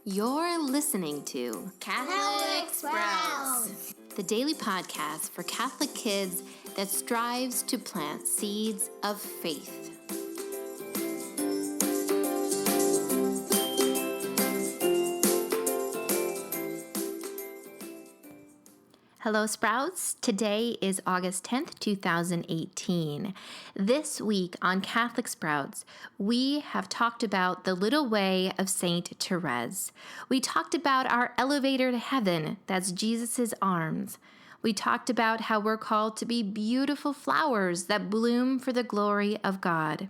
You're listening to Catholic Sprouts, the daily podcast for Catholic kids that strives to plant seeds of faith. Hello, Sprouts. Today is August 10th, 2018. This week on Catholic Sprouts, we have talked about the little way of Saint Therese. We talked about our elevator to heaven, that's Jesus' arms. We talked about how we're called to be beautiful flowers that bloom for the glory of God.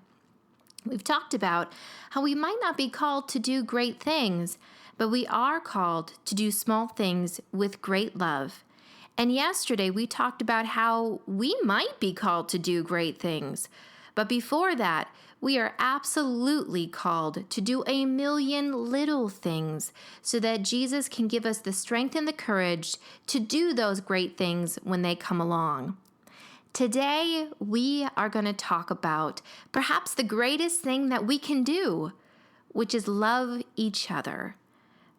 We've talked about how we might not be called to do great things, but we are called to do small things with great love. And yesterday we talked about how we might be called to do great things. But before that, we are absolutely called to do a million little things so that Jesus can give us the strength and the courage to do those great things when they come along. Today, we are going to talk about perhaps the greatest thing that we can do, which is love each other.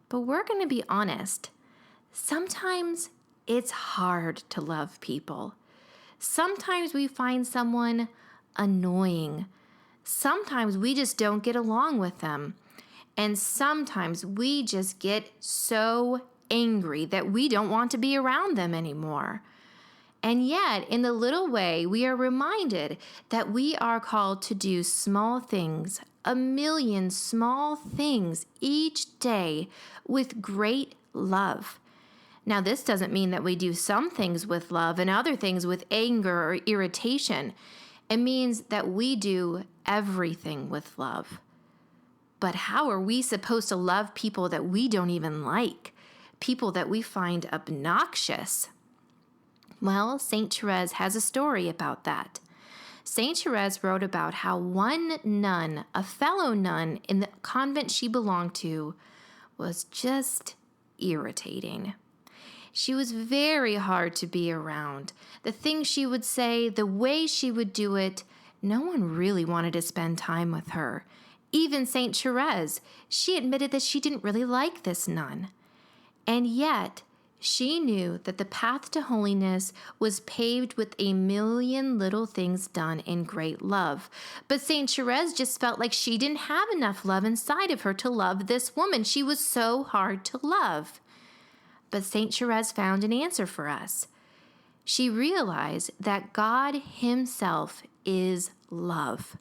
But we're going to be honest. Sometimes it's hard to love people. Sometimes we find someone annoying. Sometimes we just don't get along with them. And sometimes we just get so angry that we don't want to be around them anymore. And yet, in the little way, we are reminded that we are called to do small things, a million small things each day with great love. Now, this doesn't mean that we do some things with love and other things with anger or irritation. It means that we do everything with love. But how are we supposed to love people that we don't even like? People that we find obnoxious? Well, Saint Therese has a story about that. Saint Therese wrote about how one nun, a fellow nun in the convent she belonged to, was just irritating. She was very hard to be around. The things she would say, the way she would do it, no one really wanted to spend time with her. Even Saint Therese, she admitted that she didn't really like this nun. And yet, she knew that the path to holiness was paved with a million little things done in great love. But Saint Therese just felt like she didn't have enough love inside of her to love this woman. She was so hard to love. But Saint Therese found an answer for us. She realized that God Himself is love.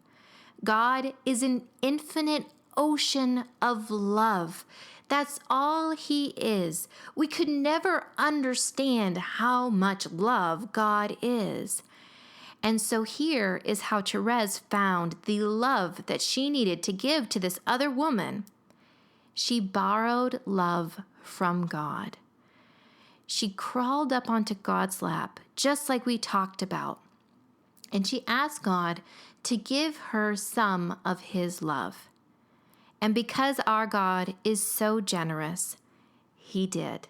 God is an infinite ocean of love. That's all He is. We could never understand how much love God is. And so here is how Therese found the love that she needed to give to this other woman. She borrowed love from God. She crawled up onto God's lap, just like we talked about, and she asked God to give her some of His love. And because our God is so generous, He did.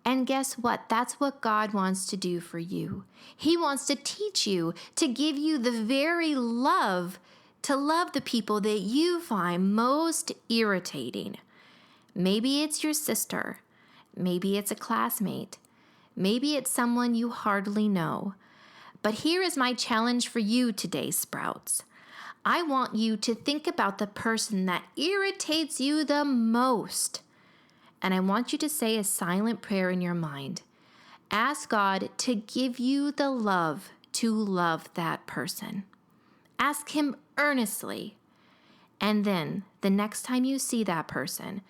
And guess what? That's what God wants to do for you. He wants to teach you, to give you the very love, to love the people that you find most irritating. Maybe it's your sister. Maybe it's a classmate. Maybe it's someone you hardly know. But here is my challenge for you today, Sprouts. I want you to think about the person that irritates you the most. And I want you to say a silent prayer in your mind. Ask God to give you the love to love that person. Ask Him earnestly. And then, the next time you see that person,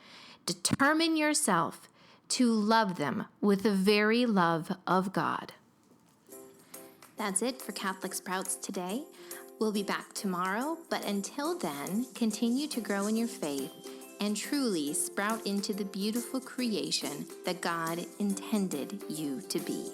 determine yourself to love them with the very love of God. That's it for Catholic Sprouts today. We'll be back tomorrow, but until then, continue to grow in your faith and truly sprout into the beautiful creation that God intended you to be.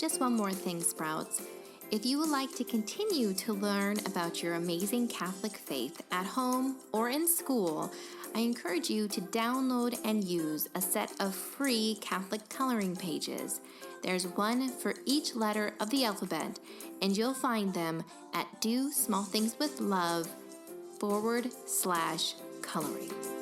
Just one more thing, Sprouts. If you would like to continue to learn about your amazing Catholic faith at home or in school, I encourage you to download and use a set of free Catholic coloring pages. There's one for each letter of the alphabet, and you'll find them at DoSmallThingsWithLove /coloring.